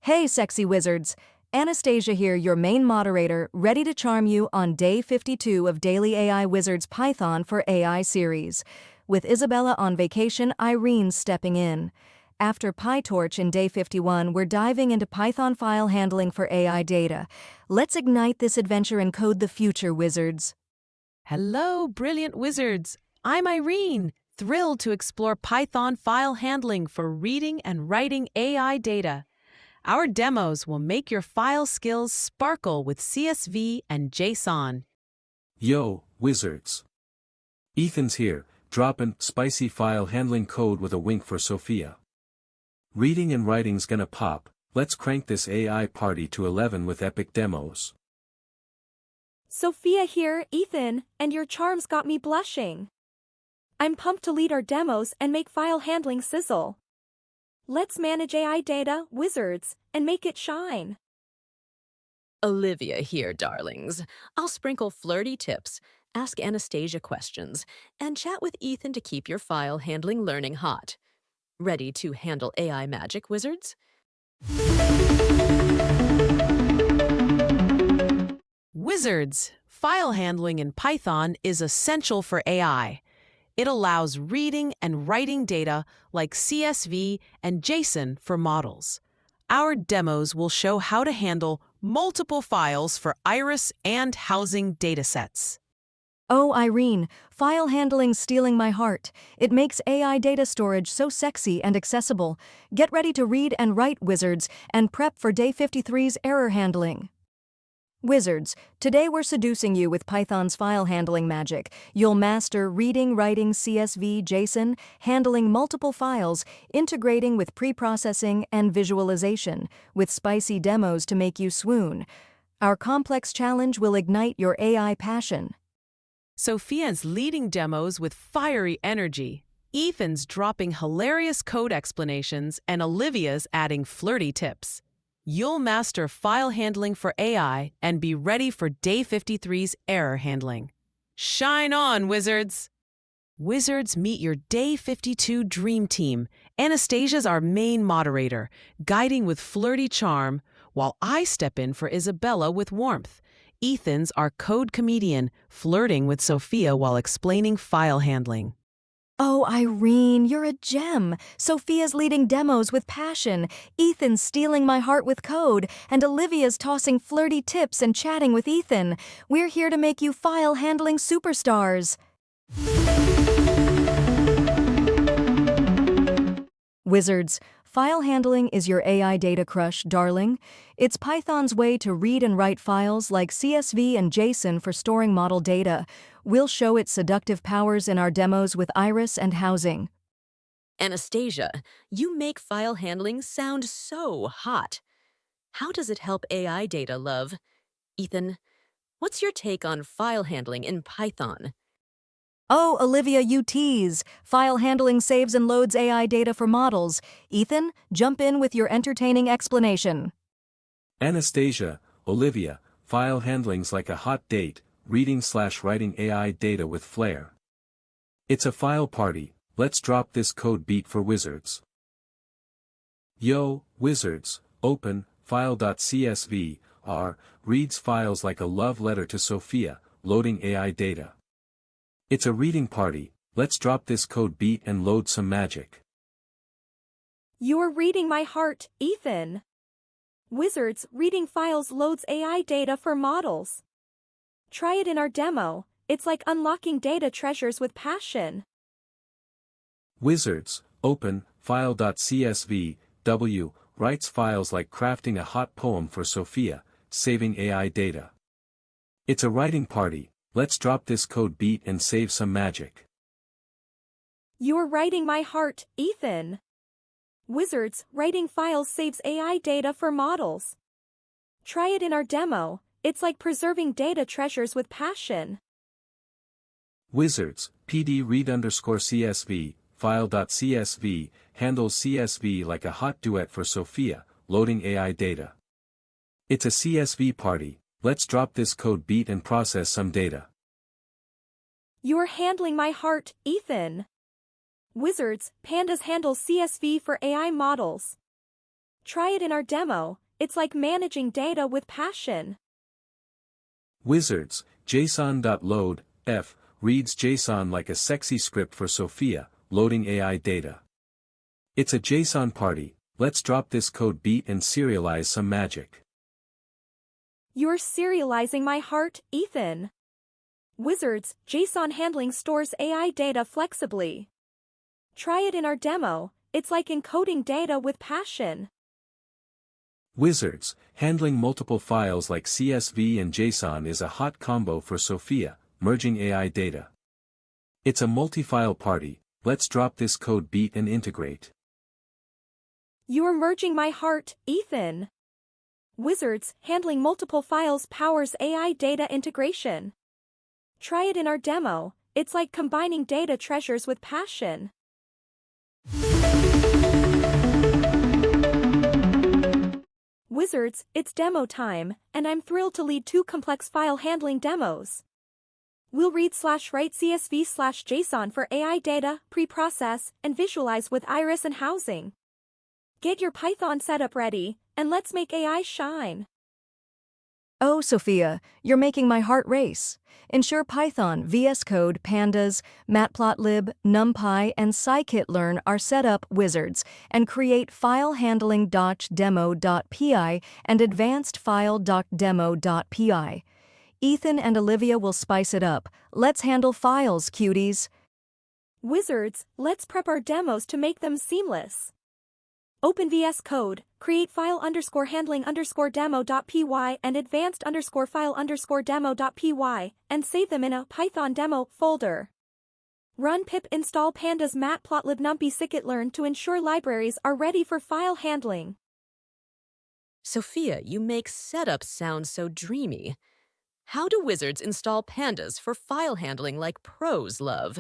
Hey, sexy wizards! Anastasia here, your main moderator, ready to charm you on day 52 of DailyAIWizard's Python for AI series. With Isabella on vacation, Irene's stepping in. After PyTorch in day 51, we're diving into Python file handling for AI data. Let's ignite this adventure and code the future, wizards. Hello, brilliant wizards! I'm Irene, thrilled to explore Python file handling for reading and writing AI data. Our demos will make your file skills sparkle with CSV and JSON. Yo, wizards! Ethan's here, dropping spicy file handling code with a wink for Sophia. Reading and writing's gonna pop, let's crank this AI party to 11 with epic demos. Sophia here, Ethan, and your charms got me blushing. I'm pumped to lead our demos and make file handling sizzle. Let's manage AI data, wizards, and make it shine. Olivia here, darlings. I'll sprinkle flirty tips, ask Anastasia questions, and chat with Ethan to keep your file handling learning hot. Ready to handle AI magic, wizards? Wizards, file handling in Python is essential for AI. It allows reading and writing data like CSV and JSON for models. Our demos will show how to handle multiple files for iris and housing datasets. Oh, Irene, file handling's stealing my heart. It makes AI data storage so sexy and accessible. Get ready to read and write, wizards, and prep for day 53's error handling. Wizards, today we're seducing you with Python's file handling magic. You'll master reading, writing, CSV, JSON, handling multiple files, integrating with pre-processing and visualization, with spicy demos to make you swoon. Our complex challenge will ignite your AI passion. Sophia's leading demos with fiery energy. Ethan's dropping hilarious code explanations, and Olivia's adding flirty tips. You'll master file handling for AI and be ready for day 53's error handling. Shine on, wizards! Wizards, meet your day 52 dream team. Anastasia's our main moderator, guiding with flirty charm, while I step in for Isabella with warmth. Ethan's our code comedian, flirting with Sophia while explaining file handling. Oh, Irene, you're a gem. Sophia's leading demos with passion. Ethan's stealing my heart with code. And Olivia's tossing flirty tips and chatting with Ethan. We're here to make you file handling superstars. Wizards, file handling is your AI data crush, darling. It's Python's way to read and write files like CSV and JSON for storing model data. We'll show its seductive powers in our demos with iris and housing. Anastasia, you make file handling sound so hot. How does it help AI data, love? Ethan, what's your take on file handling in Python? Oh, Olivia, you tease. File handling saves and loads AI data for models. Ethan, jump in with your entertaining explanation. Anastasia, Olivia, file handling's like a hot date, reading/writing AI data with flair. It's a file party, let's drop this code beat for wizards. Yo, wizards, open, file.csv, reads files like a love letter to Sophia, loading AI data. It's a reading party, let's drop this code beat and load some magic. You're reading my heart, Ethan. Wizards, reading files loads AI data for models. Try it in our demo. It's like unlocking data treasures with passion. Wizards, open, file.csv, writes files like crafting a hot poem for Sophia, saving AI data. It's a writing party, let's drop this code beat and save some magic. You're writing my heart, Ethan. Wizards, writing files saves AI data for models. Try it in our demo. It's like preserving data treasures with passion. Wizards, pd read_csv, file.csv, handles CSV like a hot duet for Sophia, loading AI data. It's a CSV party, let's drop this code beat and process some data. You're handling my heart, Ethan. Wizards, pandas handle CSV for AI models. Try it in our demo, it's like managing data with passion. Wizards, JSON.load, F, reads JSON like a sexy script for Sophia, loading AI data. It's a JSON party, let's drop this code beat and serialize some magic. You're serializing my heart, Ethan. Wizards, JSON handling stores AI data flexibly. Try it in our demo, it's like encoding data with passion. Wizards, handling multiple files like CSV and JSON is a hot combo for Sophia, merging AI data. It's a multi-file party, let's drop this code beat and integrate. You're merging my heart, Ethan. Wizards, handling multiple files powers AI data integration. Try it in our demo, it's like combining data treasures with passion. Wizards, it's demo time, and I'm thrilled to lead 2 complex file handling demos. We'll read/write CSV/JSON for AI data, pre-process, and visualize with Iris and housing. Get your Python setup ready, and let's make AI shine. Oh, Sophia, you're making my heart race. Ensure Python, VS Code, Pandas, Matplotlib, NumPy, and Scikit-learn are set up wizards, and create filehandling.demo.py and advancedfile.demo.py. Ethan and Olivia will spice it up. Let's handle files, cuties. Wizards, let's prep our demos to make them seamless. Open VS Code, create file_handling_demo.py and advanced_file_demo.py, and save them in a Python demo folder. Run pip install pandas matplotlib numpy scikit-learn to ensure libraries are ready for file handling. Sophia, you make setup sound so dreamy. How do wizards install pandas for file handling like pros love?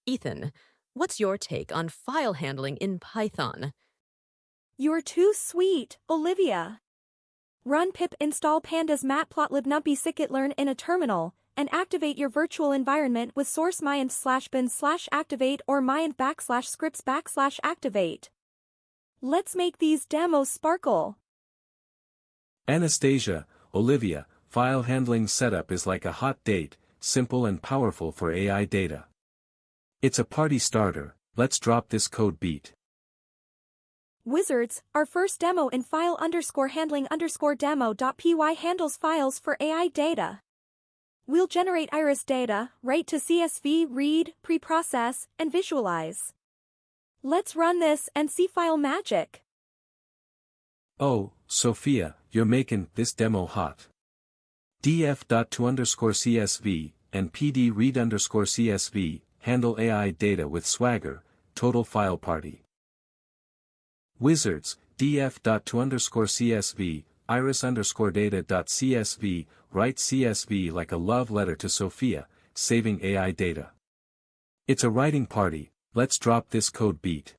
Ethan, what's your take on file handling in Python? You're too sweet, Olivia. Run pip install pandas matplotlib numpy scikit-learn in a terminal, and activate your virtual environment with source /bin/activate or /scripts/activate. Let's make these demos sparkle. Anastasia, Olivia, file handling setup is like a hot date, simple and powerful for AI data. It's a party starter, let's drop this code beat. Wizards, our first demo in file_handling_demo.py handles files for AI data. We'll generate Iris data, write to CSV, read, pre-process, and visualize. Let's run this and see file magic. Oh, Sophia, you're making this demo hot. df.to_CSV and pd_read_CSV handle AI data with swagger, total file party. Wizards, df.to_CSV, iris_data.csv, write CSV like a love letter to Sophia, saving AI data. It's a writing party, let's drop this code beat.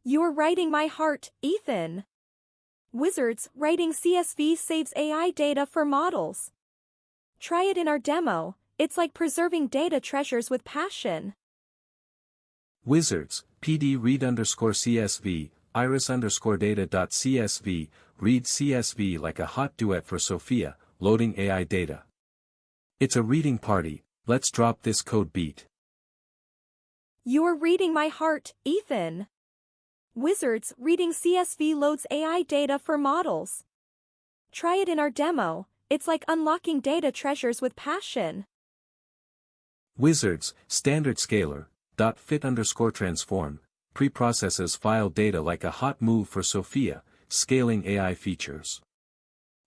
You're writing my heart, Ethan. Wizards, writing CSV saves AI data for models. Try it in our demo, it's like preserving data treasures with passion. Wizards, pd_read_CSV, iris_data.csv, read CSV like a hot duet for Sophia, loading AI data. It's a reading party, let's drop this code beat. You're reading my heart, Ethan. Wizards, reading CSV loads AI data for models. Try it in our demo, it's like unlocking data treasures with passion. Wizards, standard scaler, .fit_transform, preprocesses file data like a hot move for Sophia, scaling AI features.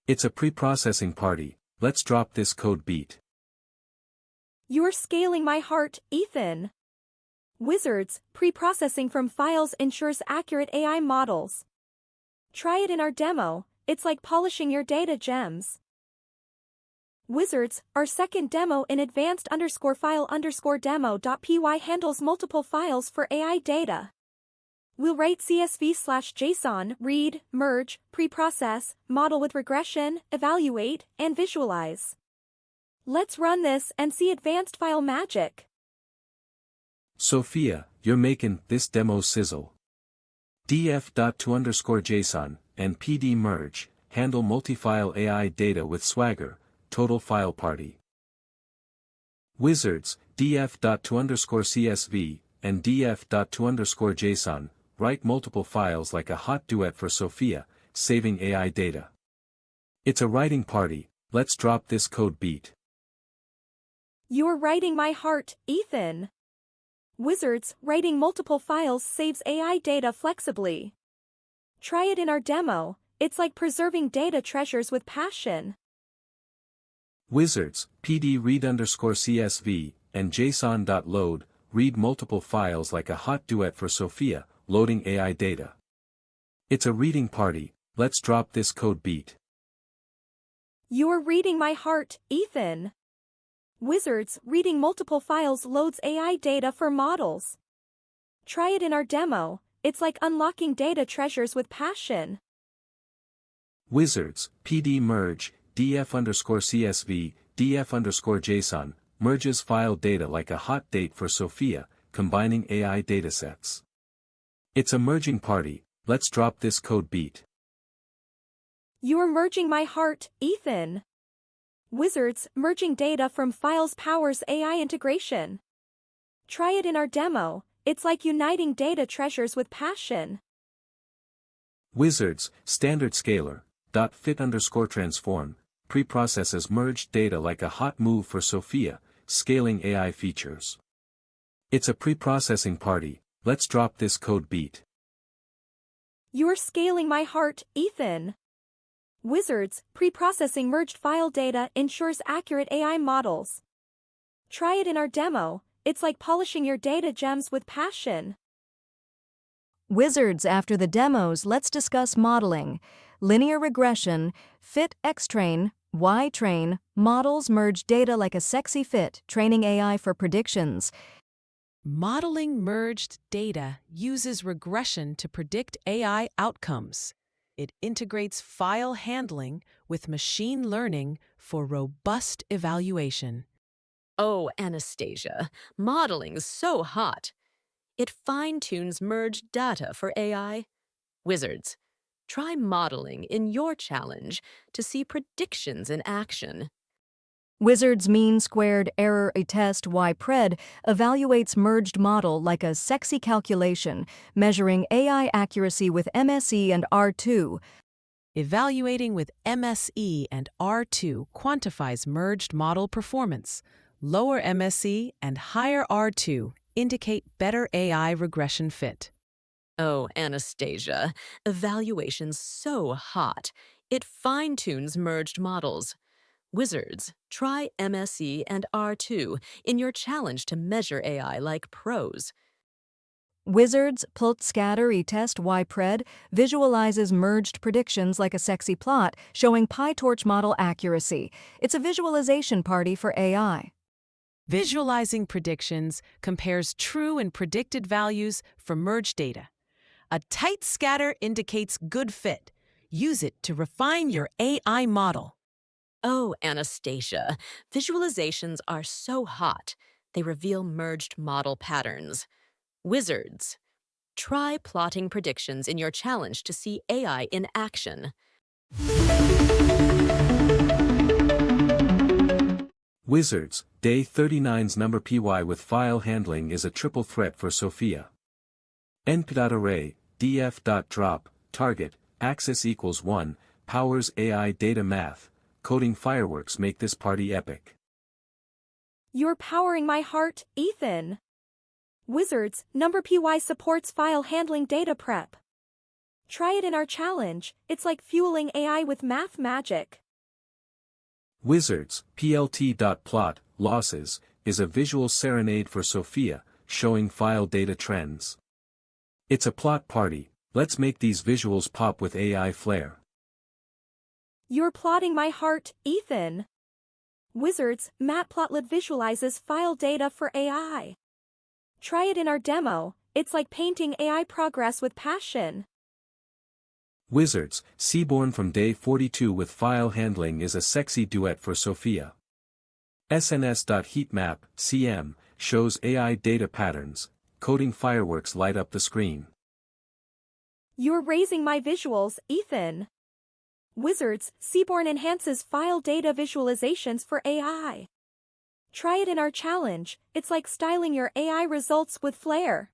It's a preprocessing party, let's drop this code beat. You're scaling my heart, Ethan. Wizards, preprocessing from files ensures accurate AI models. Try it in our demo, it's like polishing your data gems. Wizards, our second demo in advanced_file_demo.py handles multiple files for AI data. We'll write CSV/JSON, read, merge, preprocess, model with regression, evaluate, and visualize. Let's run this and see advanced file magic. Sophia, you're making this demo sizzle. df.to_JSON, and PD merge, handle multi-file AI data with Swagger, total file party. Wizards, df.to_CSV, and df.to_JSON, write multiple files like a hot duet for Sophia, saving AI data. It's a writing party, let's drop this code beat. You're writing my heart, Ethan. Wizards, writing multiple files saves AI data flexibly. Try it in our demo, it's like preserving data treasures with passion. Wizards, PD read_CSV, and JSON.load, read multiple files like a hot duet for Sophia, loading AI data. It's a reading party, let's drop this code beat. You're reading my heart, Ethan. Wizards, reading multiple files loads AI data for models. Try it in our demo, it's like unlocking data treasures with passion. Wizards, PD merge, df_CSV, df_JSON, merges file data like a hot date for Sophia, combining AI datasets. It's a merging party, let's drop this code beat. You're merging my heart, Ethan. Wizards, merging data from files powers AI integration. Try it in our demo, it's like uniting data treasures with passion. Wizards, standard scaler, .fit_transform, preprocesses merged data like a hot move for Sophia, scaling AI features. It's a preprocessing party, let's drop this code beat. You're scaling my heart, Ethan. Wizards, preprocessing merged file data ensures accurate AI models. Try it in our demo, it's like polishing your data gems with passion. Wizards, after the demos, let's discuss modeling. Linear regression, fit X-train, Y-train, models merge data like a sexy fit, training AI for predictions. Modeling merged data uses regression to predict AI outcomes. It integrates file handling with machine learning for robust evaluation. Oh, Anastasia, modeling's so hot. It fine-tunes merged data for AI. Wizards, try modeling in your challenge to see predictions in action. Wizards mean squared error a test YPRED evaluates merged model like a sexy calculation, measuring AI accuracy with MSE and R2. Evaluating with MSE and R2 quantifies merged model performance. Lower MSE and higher R2 indicate better AI regression fit. Oh, Anastasia, evaluation's so hot. It fine-tunes merged models. Wizards, try MSE and R2 in your challenge to measure AI like pros. Wizards, pult scatter test YPRED visualizes merged predictions like a sexy plot, showing PyTorch model accuracy. It's a visualization party for AI. Visualizing predictions compares true and predicted values for merged data. A tight scatter indicates good fit. Use it to refine your AI model. Oh, Anastasia, visualizations are so hot. They reveal merged model patterns. Wizards, try plotting predictions in your challenge to see AI in action. Wizards, day 39's number PY with file handling is a triple threat for Sophia. np.array, df.drop, target, axis equals 1, powers AI data math, coding fireworks make this party epic. You're powering my heart, Ethan. Wizards, number PY supports file handling data prep. Try it in our challenge, it's like fueling AI with math magic. Wizards, plt.plot, losses, is a visual serenade for Sophia, showing file data trends. It's a plot party, let's make these visuals pop with AI flair. You're plotting my heart, Ethan. Wizards, matplotlib visualizes file data for AI. Try it in our demo, it's like painting AI progress with passion. Wizards, Seaborn from day 42 with file handling is a sexy duet for Sophia. SNS.heatmap, CM, shows AI data patterns, coding fireworks light up the screen. You're raising my visuals, Ethan. Wizards, Seaborn enhances file data visualizations for AI. Try it in our challenge. It's like styling your AI results with flair.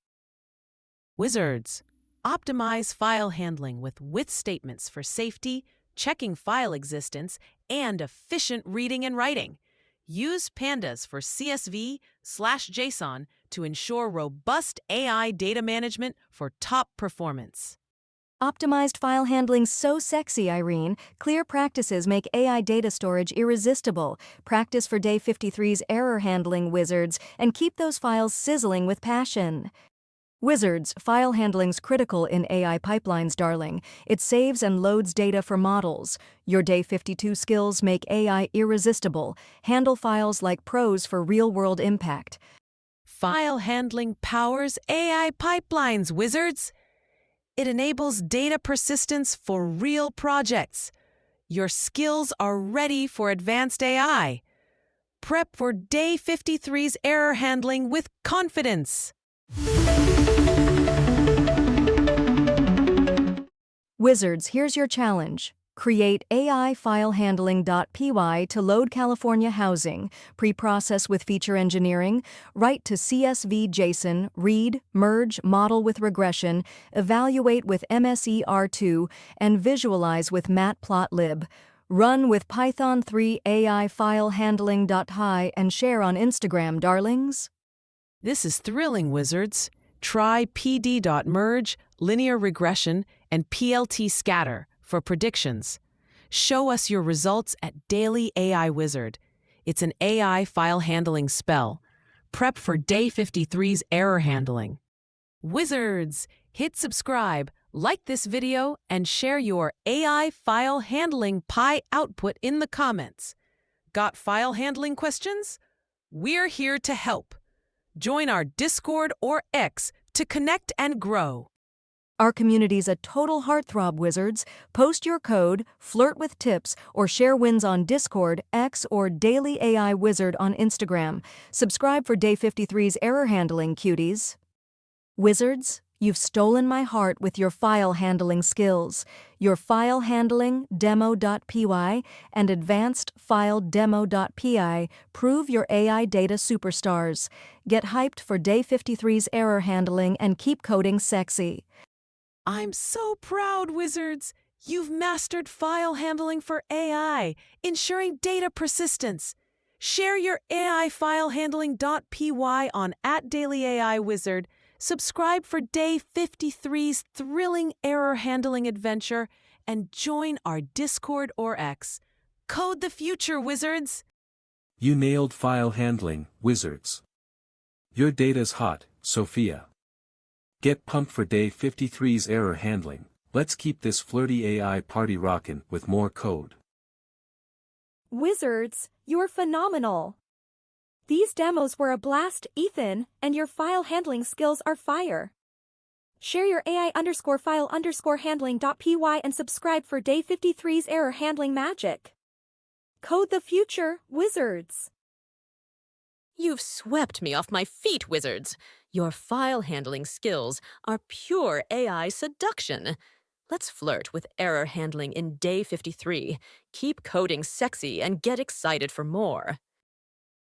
Wizards, optimize file handling with statements for safety, checking file existence, and efficient reading and writing. Use pandas for CSV/JSON to ensure robust AI data management for top performance. Optimized file handling's so sexy, Irene. Clear practices make AI data storage irresistible. Practice for day 53's error handling, Wizards, and keep those files sizzling with passion. Wizards, file handling's critical in AI pipelines, darling. It saves and loads data for models. Your day 52 skills make AI irresistible. Handle files like pros for real-world impact. File handling powers AI pipelines, Wizards. It enables data persistence for real projects. Your skills are ready for advanced AI. Prep for day 53's error handling with confidence. Wizards, here's your challenge. Create AI filehandling.py to load California housing, pre-process with feature engineering, write to CSV JSON, read, merge, model with regression, evaluate with MSER2, and visualize with matplotlib. Run with Python 3 AI filehandling.py and share on Instagram, darlings. This is thrilling, Wizards. Try pd.merge, linear regression, and PLT scatter for predictions. Show us your results at DailyAIWizard. It's an AI file handling spell. Prep for day 53's error handling. Wizards, hit subscribe, like this video, and share your AI file handling pie output in the comments. Got file handling questions? We're here to help. Join our Discord or X to connect and grow. Our community's a total heartthrob, Wizards. Post your code, flirt with tips, or share wins on Discord, X, or DailyAIWizard on Instagram. Subscribe for day 53's error handling, cuties. Wizards, you've stolen my heart with your file handling skills. Your file handling demo.py and advanced file demo.py prove your AI data superstars. Get hyped for day 53's error handling and keep coding sexy. I'm so proud, Wizards! You've mastered file handling for AI, ensuring data persistence. Share your AI filehandling.py on @DailyAIWizard. Subscribe for day 53's thrilling error handling adventure, and join our Discord or X. Code the future, Wizards! You nailed file handling, Wizards. Your data's hot, Sophia. Get pumped for day 53's error handling. Let's keep this flirty AI party rockin' with more code. Wizards, you're phenomenal. These demos were a blast, Ethan, and your file handling skills are fire. Share your AI_file_handling.py and subscribe for day 53's error handling magic. Code the future, Wizards. You've swept me off my feet, Wizards. Your file handling skills are pure AI seduction. Let's flirt with error handling in day 53. Keep coding sexy and get excited for more.